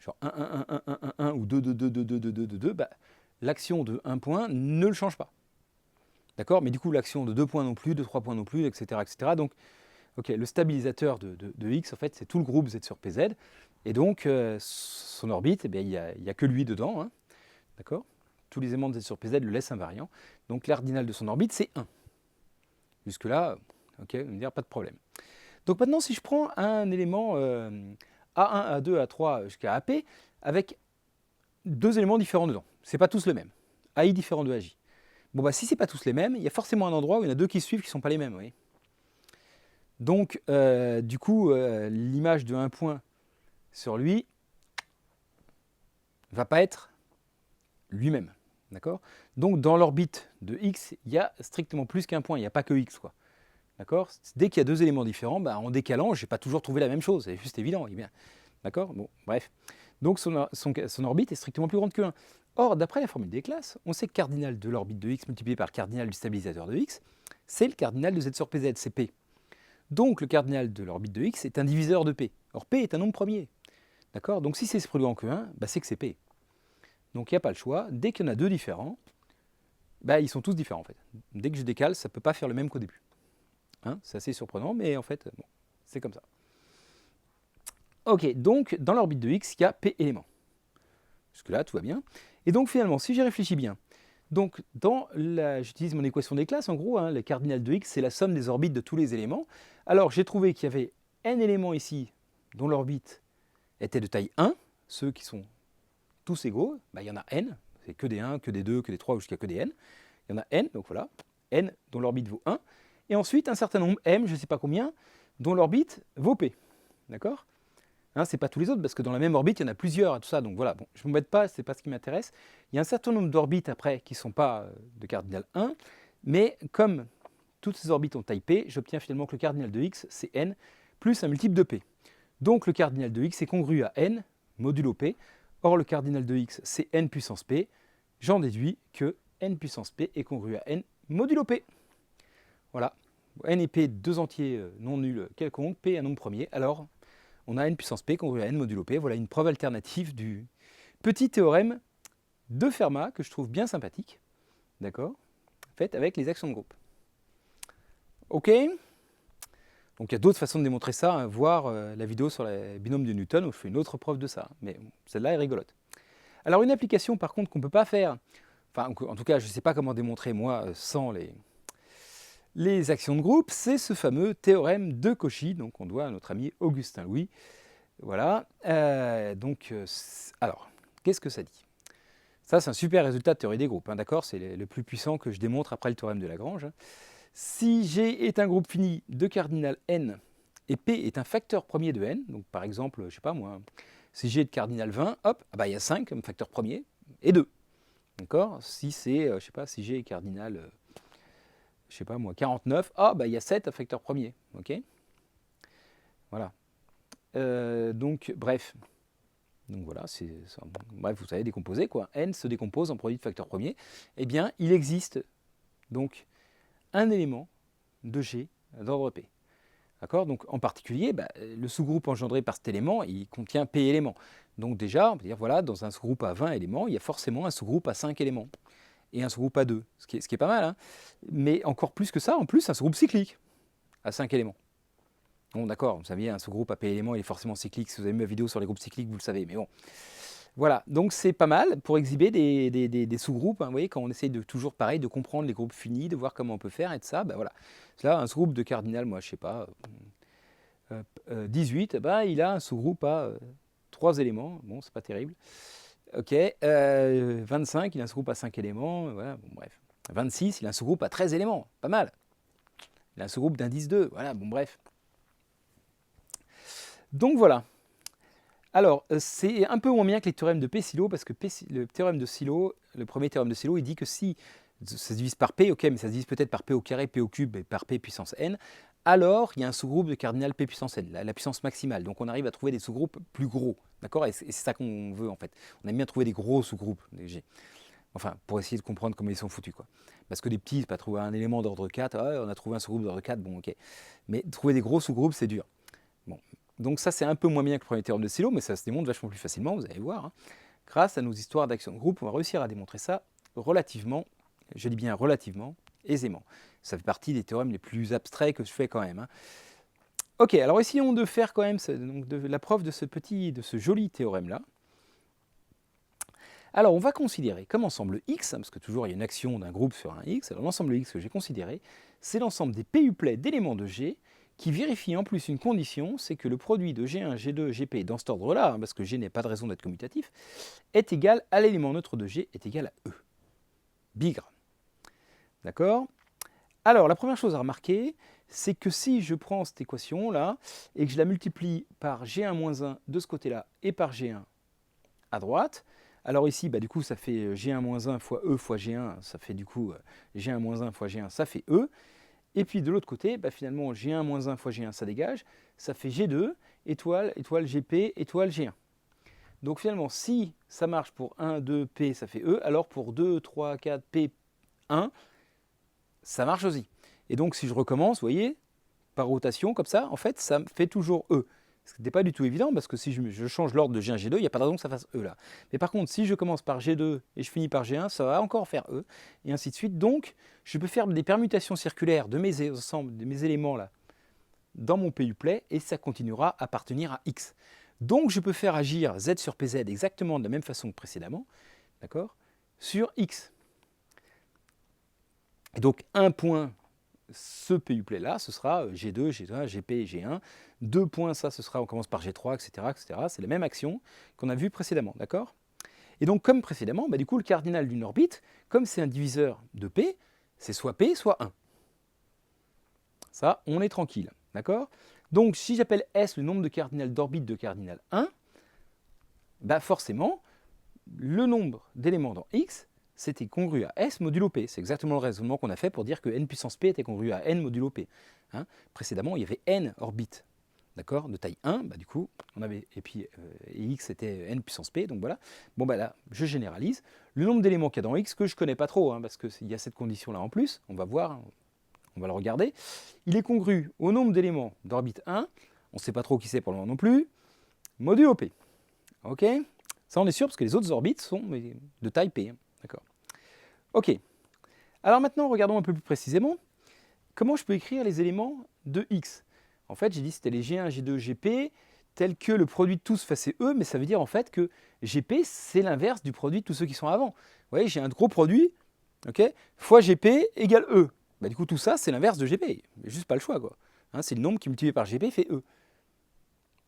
genre 1, 1, 1, 1, 1, 1, ou 2, 2, 2, 2, 2, 2, 2, 2, 2, bah, l'action de 1 point ne le change pas. D'accord? Mais du coup, l'action de 2 points non plus, de 3 points non plus, etc. etc. Donc, okay, le stabilisateur de x, en fait, c'est tout le groupe Z sur PZ. Et donc, son orbite, eh bien, il n'y a que lui dedans. Hein, d'accord? Tous les éléments de Z sur PZ le laissent invariant. Donc, l'ordinal de son orbite, c'est 1. Jusque-là, ok, on va me dire, pas de problème. Donc maintenant, si je prends un élément A1, A2, A3 jusqu'à AP, avec 2 éléments différents dedans. Ce n'est pas tous le même. AI différent de AJ. Bon, bah, si ce n'est pas tous les mêmes, il y a forcément un endroit où il y en a 2 qui suivent qui ne sont pas les mêmes. Oui. Donc, du coup, l'image de 1 point sur lui ne va pas être lui-même. D'accord? Donc, dans l'orbite de X, il y a strictement plus qu'un point. Il n'y a pas que X, quoi. D'accord? Dès qu'il y a 2 éléments différents, bah, en décalant, je n'ai pas toujours trouvé la même chose. C'est juste évident. D'accord? Bon, bref. Donc, son orbite est strictement plus grande que 1. Or, d'après la formule des classes, on sait que cardinal de l'orbite de X multiplié par le cardinal du stabilisateur de X, c'est le cardinal de Z sur PZ, c'est P. Donc, le cardinal de l'orbite de X est un diviseur de P. Or, P est un nombre premier. D'accord? Donc, si c'est plus grand que 1, bah, c'est que c'est P. Donc, il n'y a pas le choix. Dès qu'il y en a 2 différents, bah, ils sont tous différents, en fait. Dès que je décale, ça ne peut pas faire le même qu'au début. Hein, c'est assez surprenant, mais en fait, bon, c'est comme ça. Ok, donc dans l'orbite de X, il y a P éléments. Jusque-là, tout va bien. Et donc finalement, si j'y réfléchis bien, donc j'utilise mon équation des classes, en gros, hein, le cardinal de X, c'est la somme des orbites de tous les éléments. Alors j'ai trouvé qu'il y avait n éléments ici, dont l'orbite était de taille 1, ceux qui sont tous égaux, bah, il y en a n, c'est que des 1, que des 2, que des 3, jusqu'à que des n. Il y en a n, donc voilà, n dont l'orbite vaut 1. Et ensuite, un certain nombre, m, je ne sais pas combien, dont l'orbite vaut p. D'accord? Hein, ce n'est pas tous les autres, parce que dans la même orbite, il y en a plusieurs, et tout ça. Donc voilà, bon, je ne m'embête pas, ce n'est pas ce qui m'intéresse. Il y a un certain nombre d'orbites, après, qui ne sont pas de cardinal 1, mais comme toutes ces orbites ont taille p, j'obtiens finalement que le cardinal de x, c'est n, plus un multiple de p. Donc le cardinal de x est congru à n, modulo p. Or, le cardinal de x, c'est n puissance p. J'en déduis que n puissance p est congru à n modulo p. Voilà, n et p, 2 entiers non nuls quelconques, p un nombre premier, alors on a n puissance p congru à n modulo p. Voilà une preuve alternative du petit théorème de Fermat que je trouve bien sympathique, d'accord, faite avec les actions de groupe. Ok? Donc il y a d'autres façons de démontrer ça, hein, voir la vidéo sur les binômes de Newton où je fais une autre preuve de ça, mais celle-là est rigolote. Alors une application par contre qu'on ne peut pas faire, enfin en tout cas je ne sais pas comment démontrer moi sans les actions de groupe, c'est ce fameux théorème de Cauchy, donc on doit à notre ami Augustin Louis. Voilà, alors, qu'est-ce que ça dit? Ça, c'est un super résultat de théorie des groupes, hein, d'accord? C'est le plus puissant que je démontre après le théorème de Lagrange. Si G est un groupe fini de cardinal n et P est un facteur premier de n, donc par exemple, je ne sais pas moi, si G est de cardinal 20, hop, ah bah, il y a 5 comme facteur premier et 2. D'accord? Si c'est, je ne sais pas, si G est cardinal, je ne sais pas moi, 49, ah bah il y a 7 à facteur premier. Ok? Voilà. Donc, bref. Donc voilà, bref, vous savez décomposer quoi. N se décompose en produit de facteur premier. Eh bien, il existe donc un élément de G d'ordre P. D'accord? Donc en particulier, le sous-groupe engendré par cet élément, il contient P éléments. Donc déjà, on peut dire, voilà, dans un sous-groupe à 20 éléments, il y a forcément un sous-groupe à 5 éléments. Et un sous-groupe à 2, ce qui est pas mal. Hein. Mais encore plus que ça, en plus, un sous-groupe cyclique à 5 éléments. Bon, d'accord, vous saviez, un sous-groupe à P éléments, il est forcément cyclique. Si vous avez vu ma vidéo sur les groupes cycliques, vous le savez. Mais bon, Voilà, donc c'est pas mal pour exhiber des sous-groupes, hein, vous voyez, quand on essaye de toujours pareil, de comprendre les groupes finis, de voir comment on peut faire et de ça, ben voilà. Là, un sous-groupe de cardinal, moi je sais pas, 18, ben, il a un sous-groupe à 3 éléments, bon c'est pas terrible. Ok, 25, il a un sous-groupe à 5 éléments, voilà, bon bref. 26, il a un sous-groupe à 13 éléments, pas mal. Il a un sous-groupe d'indice 2, voilà, bon bref. Donc voilà. Alors, c'est un peu moins bien que les théorèmes de P-Silo, parce que le théorème de Silo, le premier théorème de Silo, il dit que si ça se divise par P, ok, mais ça se divise peut-être par P au carré, P au cube, et par P puissance n, alors il y a un sous-groupe de cardinal P puissance n, la puissance maximale. Donc on arrive à trouver des sous-groupes plus gros, d'accord? Et c'est ça qu'on veut en fait. On aime bien trouver des gros sous-groupes, des G. Enfin, pour essayer de comprendre comment ils sont foutus, quoi. Parce que des petits, c'est pas trouver un élément d'ordre 4, ah, on a trouvé un sous-groupe d'ordre 4, bon ok. Mais trouver des gros sous-groupes, c'est dur. Bon. Donc ça, c'est un peu moins bien que le premier théorème de Silo, mais ça se démontre vachement plus facilement, vous allez voir, hein. Grâce à nos histoires d'action de groupe, on va réussir à démontrer ça relativement, je dis bien relativement, aisément. Ça fait partie des théorèmes les plus abstraits que je fais quand même, hein. Ok, alors essayons de faire quand même la preuve de ce joli théorème-là. Alors on va considérer comme ensemble X, parce que toujours il y a une action d'un groupe sur un X, alors l'ensemble X que j'ai considéré, c'est l'ensemble des PUplets d'éléments de G qui vérifie en plus une condition, c'est que le produit de G1, G2, Gp dans cet ordre-là, hein, parce que G n'est pas de raison d'être commutatif, est égal à l'élément neutre de G est égal à E. Bigre. D'accord? Alors la première chose à remarquer, c'est que si je prends cette équation-là et que je la multiplie par G1-1 de ce côté-là et par G1 à droite, alors ici, bah, du coup, ça fait G1-1 fois E fois G1, ça fait du coup G1-1 fois G1, ça fait E. Et puis de l'autre côté, bah, finalement, G1-1 fois G1, ça dégage, ça fait G2, étoile, étoile Gp, étoile G1. Donc finalement, si ça marche pour 1, 2, P, ça fait E, alors pour 2, 3, 4, P, 1, ça marche aussi. Et donc si je recommence, vous voyez, par rotation, comme ça, en fait, ça me fait toujours E. Ce n'était pas du tout évident, parce que si je change l'ordre de G1, G2, il n'y a pas de raison que ça fasse E là. Mais par contre, si je commence par G2 et je finis par G1, ça va encore faire E, et ainsi de suite. Donc, je peux faire des permutations circulaires de mes ensembles, de mes éléments là, dans mon PUplet, et ça continuera à appartenir à X. Donc, je peux faire agir Z sur PZ exactement de la même façon que précédemment, d'accord, sur X. Et donc, un point, ce PUplet là, ce sera G2, G1, Gp, G1. 2 points, ça, ce sera, on commence par G3, etc. etc. C'est la même action qu'on a vue précédemment, d'accord? Et donc, comme précédemment, bah, du coup, le cardinal d'une orbite, comme c'est un diviseur de P, c'est soit P, soit 1. Ça, on est tranquille, d'accord? Donc, si j'appelle S le nombre de cardinal d'orbite de cardinal 1, bah forcément, le nombre d'éléments dans X, c'était congru à S modulo P. C'est exactement le raisonnement qu'on a fait pour dire que n puissance P était congru à n modulo P. Hein, précédemment, il y avait n orbites, d'accord, de taille 1, bah, du coup, on avait, et puis X était n puissance P, donc voilà. Bon, bah là, je généralise. Le nombre d'éléments qu'il y a dans X, que je ne connais pas trop, hein, parce qu'il y a cette condition-là en plus, on va voir, hein, on va le regarder, il est congru au nombre d'éléments d'orbite 1, on ne sait pas trop qui c'est pour le moment non plus, modulo P. Ok? Ça, on est sûr, parce que les autres orbites sont de taille P. Hein, d'accord. Ok. Alors maintenant, regardons un peu plus précisément comment je peux écrire les éléments de X. En fait, j'ai dit que c'était les G1, G2, Gp, tel que le produit de tous face E, mais ça veut dire en fait que Gp, c'est l'inverse du produit de tous ceux qui sont avant. Vous voyez, j'ai un gros produit, ok, fois Gp égale E. Bah, du coup, tout ça, c'est l'inverse de Gp. Il n'y a juste pas le choix, quoi. Hein, c'est le nombre qui multiplié par Gp fait E.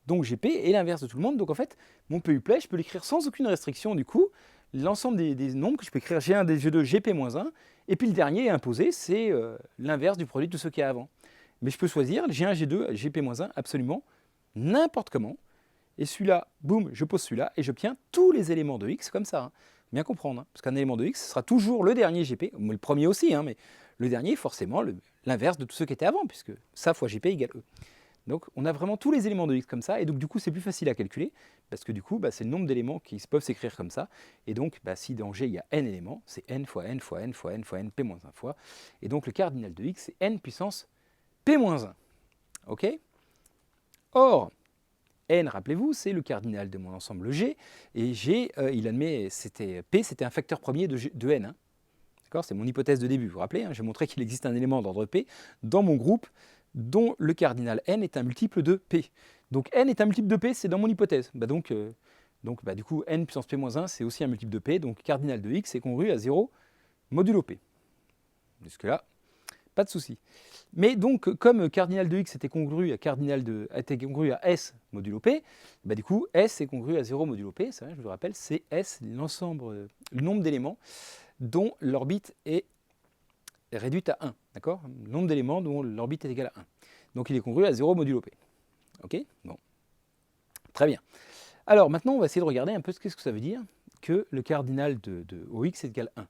Donc Gp est l'inverse de tout le monde. Donc en fait, mon PUplet, je peux l'écrire sans aucune restriction du coup. L'ensemble des nombres que je peux écrire G1, G2, Gp-1. Et puis le dernier imposé, c'est l'inverse du produit de tout ce qu'il y a avant. Mais je peux choisir G1, G2, Gp-1 absolument n'importe comment. Et celui-là, boum, je pose celui-là et j'obtiens tous les éléments de X comme ça. Hein. Bien comprendre. Hein, parce qu'un élément de X ce sera toujours le dernier Gp, le premier aussi, hein, mais le dernier forcément l'inverse de tout ce qui était avant, puisque ça fois Gp égale E. Donc on a vraiment tous les éléments de X comme ça, et donc du coup c'est plus facile à calculer, parce que du coup bah, c'est le nombre d'éléments qui peuvent s'écrire comme ça, et donc bah, si dans G il y a n éléments, c'est n fois n fois n fois n fois n p-1 fois, et donc le cardinal de X c'est n puissance p-1. Ok? Or, n, rappelez-vous, c'est le cardinal de mon ensemble G, et G, il admet, P c'était un facteur premier de n. Hein. D'accord? C'est mon hypothèse de début, vous vous rappelez, hein, j'ai montré qu'il existe un élément d'ordre P dans mon groupe, dont le cardinal n est un multiple de P. Donc n est un multiple de P, c'est dans mon hypothèse. Bah donc Donc du coup, n puissance p moins 1, c'est aussi un multiple de p, donc cardinal de x est congru à 0 modulo p. Jusque-là, pas de souci. Mais donc, comme cardinal de x était congru à s modulo p, du coup, s est congru à 0 modulo p, ça, je vous rappelle, c'est s, l'ensemble, le nombre d'éléments dont l'orbite est réduite à 1, d'accord? Le nombre d'éléments dont l'orbite est égale à 1. Donc il est congru à 0 modulo p. Ok? Bon. Très bien. Alors maintenant, on va essayer de regarder un peu ce que ça veut dire que le cardinal de OX est égal à 1.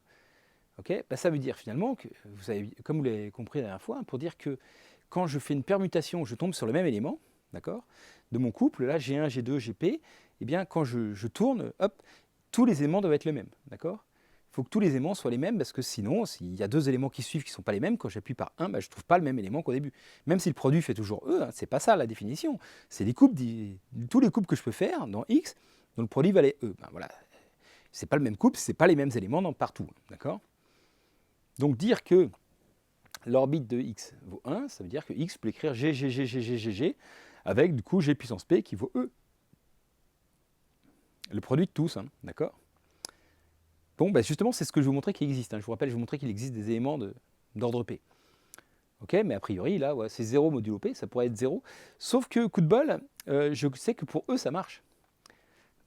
Okay, ça veut dire finalement que, comme vous l'avez compris la dernière fois, pour dire que quand je fais une permutation, je tombe sur le même élément, d'accord, de mon couple, là G1, G2, GP, eh bien quand je tourne, hop, tous les éléments doivent être les mêmes, d'accord? Il faut que tous les éléments soient les mêmes, parce que sinon, s'il y a deux éléments qui suivent qui ne sont pas les mêmes, quand j'appuie par 1, je ne trouve pas le même élément qu'au début. Même si le produit fait toujours E, hein, c'est pas ça la définition. C'est tous les couples que je peux faire dans X, dont le produit valait E. Voilà. C'est pas le même couple, c'est pas les mêmes éléments partout, d'accord? Donc dire que l'orbite de x vaut 1, ça veut dire que x peut écrire g, g, g, g, g, g, g, avec du coup g puissance p qui vaut e. Le produit de tous, hein, d'accord? Bon, justement, c'est ce que je vous montrais qu'il existe. Hein. Je vous rappelle, je vous montrais qu'il existe des éléments d'ordre p. Ok, mais a priori, là, ouais, c'est 0 modulo p, ça pourrait être 0. Sauf que, coup de bol, je sais que pour e, ça marche.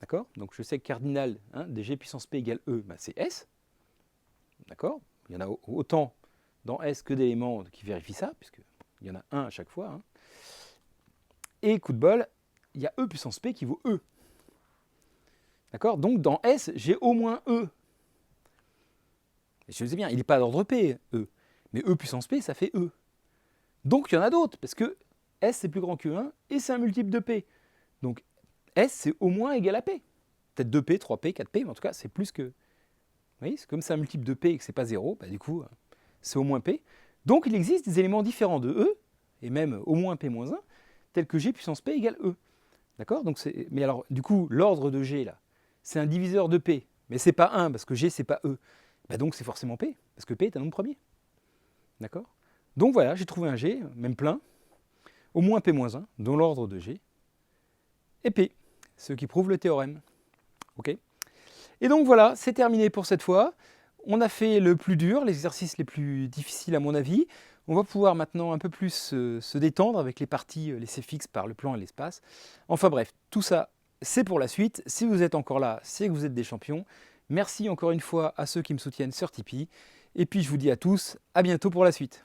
D'accord? Donc je sais que cardinal de g puissance p égale e, c'est s. D'accord? Il y en a autant dans S que d'éléments qui vérifient ça, puisqu'il y en a un à chaque fois. Hein. Et coup de bol, il y a E puissance P qui vaut E. D'accord? Donc dans S, j'ai au moins E. Et je sais bien, il n'est pas d'ordre P, E. Mais E puissance P, ça fait E. Donc il y en a d'autres, parce que S c'est plus grand que 1 et c'est un multiple de P. Donc S c'est au moins égal à P. Peut-être 2P, 3P, 4P, mais en tout cas c'est plus que... Vous voyez, comme c'est un multiple de P et que c'est pas 0, du coup c'est au moins P. Donc il existe des éléments différents de E, et même au moins P-1, tels que G puissance P égale E. D'accord? Mais alors, du coup, l'ordre de G, là, c'est un diviseur de P, mais c'est pas 1, parce que G, c'est pas E. Donc c'est forcément P, parce que P est un nombre premier. D'accord? Donc voilà, j'ai trouvé un G, même plein, au moins P-1, dont l'ordre de G est P, ce qui prouve le théorème. Ok? Et donc voilà, c'est terminé pour cette fois. On a fait le plus dur, les exercices les plus difficiles à mon avis. On va pouvoir maintenant un peu plus se détendre avec les parties laissées fixes par le plan et l'espace. Enfin bref, tout ça, c'est pour la suite. Si vous êtes encore là, c'est que vous êtes des champions. Merci encore une fois à ceux qui me soutiennent sur Tipeee. Et puis je vous dis à tous, à bientôt pour la suite.